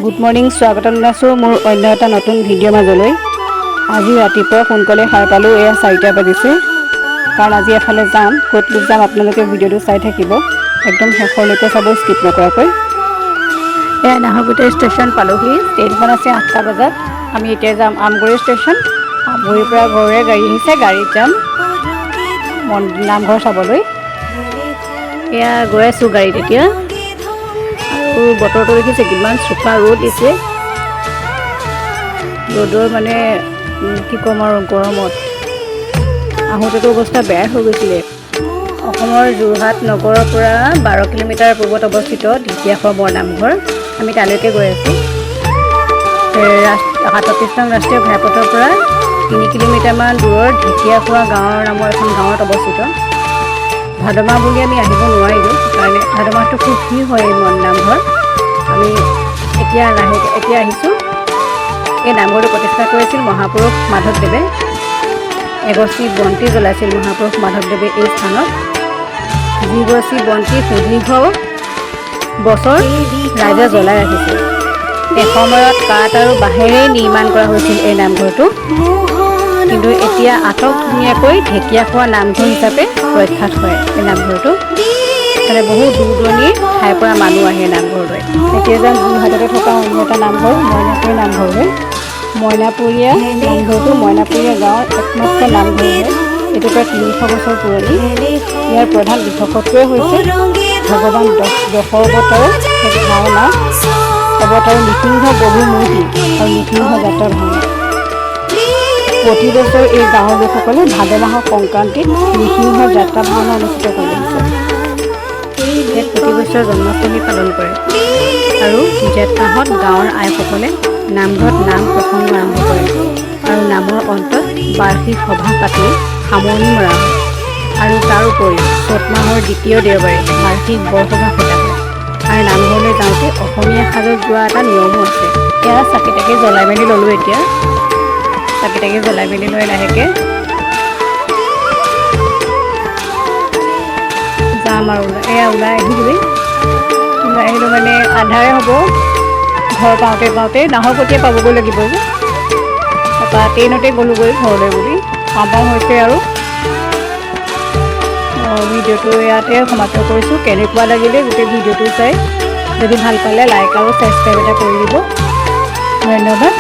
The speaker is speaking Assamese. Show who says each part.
Speaker 1: গুড মৰ্নিং, স্বাগতম জনাইছোঁ মোৰ অন্য এটা নতুন ভিডিঅ' মাজলৈ। আজি ৰাতিপুৱা সোনকালে সাৰ পালোঁ, এয়া 4টা বাজিছে। কাৰণ আজি এফালে যাম, ক'ত যাম আপোনালোকে ভিডিঅ'টো চাই থাকিব, একদম শেষলৈকে চাব, স্কিপ নকৰাকৈ। এয়া নাহৰকটীয়া ষ্টেচন পালোহি। ট্ৰেইনখন আছে 8টা বজাত। আমি এতিয়া যাম আমগুৰি ষ্টেচন। আমগুৰিৰ পৰা ঘৰৰে গাড়ী আহিছে, গাড়ীত যাম নামঘৰ চাবলৈ। এয়া গৈ আছোঁ গাড়ীত এতিয়া। আৰু বতৰটো দেখিছে কিমান চোকা ৰ'দ দিছে। ৰ'দৰ মানে কি ক'ম আৰু, গৰমত আহোঁতেতো অৱস্থা বেয়া হৈ গৈছিলে। অসমৰ যোৰহাট নগৰৰ পৰা 12 কিলোমিটাৰ পূবত অৱস্থিত ঢেকীয়াখোৱা বৰ নামঘৰ। আমি তালৈকে গৈ আছোঁ। 37 নং ৰাষ্ট্ৰীয় ঘাইপথৰ পৰা 3 কিলোমিটাৰমান দূৰৰ ঢেকীয়াখোৱা গাঁৱৰ নামৰ এখন গাঁৱত অৱস্থিত। ভাদ মাহ বুলি আমি আহিব নোৱাৰিলোঁ, কাৰণে ভাদ মাহটো খুব ভিৰ হয় এই নামঘৰ। আমি এতিয়া আহিছোঁ। এই নামঘৰটো প্ৰতিষ্ঠা কৰিছিল মহাপুৰুষ মাধৱদেৱে। এগছি বন্তি জ্বলাইছিল মহাপুৰুষ মাধৱদেৱে এই স্থানত। যিগছি বন্তি সুদীৰ্ঘ বছৰ ৰাইজে জ্বলাই ৰাখিছিল। এসময়ত কাঠ আৰু বাঁহেৰে নিৰ্মাণ কৰা হৈছিল এই নামঘৰটো, কিন্তু এতিয়া আটক ধুনীয়াকৈ ঢেকীয়াখোৱা নামঘৰ হিচাপে প্ৰখ্যাত হয় এই নামঘৰটো। মানে বহুত দূৰ দূৰণিৰ ঠাইৰ পৰা মানুহ আহে নামঘৰলৈ। এতিয়া যাম যোৰহাটতে থকা অন্য এটা নামঘৰ, মইনাপুৰীয়া নামঘৰলৈ। মইনাপুৰীয়া নামঘৰটো মইনাপুৰীয়া গাঁৱৰ একমাত্ৰ নামঘৰ হয়। এইটো প্ৰায় 300 বছৰ পুৰণি। ইয়াৰ প্ৰধান বিশেষত্বই হৈছে ভগৱান দশাৱতাৰৰ এক ভাওনা, অৱতাৰ নৃসিংহ বহু মূৰ্তি আৰু নৃসিংহ যাত্ৰা ভাওনা। প্ৰতি বছৰ এই গাঁৱৰ লোকসকলে ভাদ মাহৰ সংক্ৰান্তিত নৃসিংহ যাত্ৰা ভাওনা অনুষ্ঠিত কৰি আহিছে। ইয়াত প্ৰতি বছৰ জন্মাষ্টমী পালন কৰে আৰু জেঠ মাহত গাঁৱৰ আইসকলে নামঘৰত নাম প্ৰসংগ আৰম্ভ কৰে আৰু নামৰ অন্তত বাৰ্ষিক সভা পাতি সামৰণি মৰা হয়। আৰু তাৰোপৰি চ'ত মাহৰ দ্বিতীয় দেওবাৰে বাৰ্ষিক বৰসভা পতা হয়। আৰু নামঘৰলৈ যাওঁতে অসমীয়া সাজত যোৱা এটা নিয়মো আছে। এয়া চাকি তাকি জ্বলাই মেলি ল'লোঁ। এতিয়া চাকি তাকি জ্বলাই মেলি লৈ লাহেকৈ যাম আৰু ওলাই আহিলোঁ। মানে আন্ধাৰে হ'ব ঘৰ পাওঁতে নাহৰকটীয়া পাবগৈ লাগিব যে। তাৰপৰা ট্ৰেইনতে গ'লোঁগৈ ঘৰলৈ বুলি পাওঁ হৈছে। আৰু ভিডিঅ'টো ইয়াতে সমাপ্ত কৰিছোঁ। কেনেকুৱা লাগিলে গোটেই ভিডিঅ'টো চাই, যদি ভাল পালে লাইক আৰু ছাবস্ক্ৰাইব এটা কৰি দিব। ধন্যবাদ।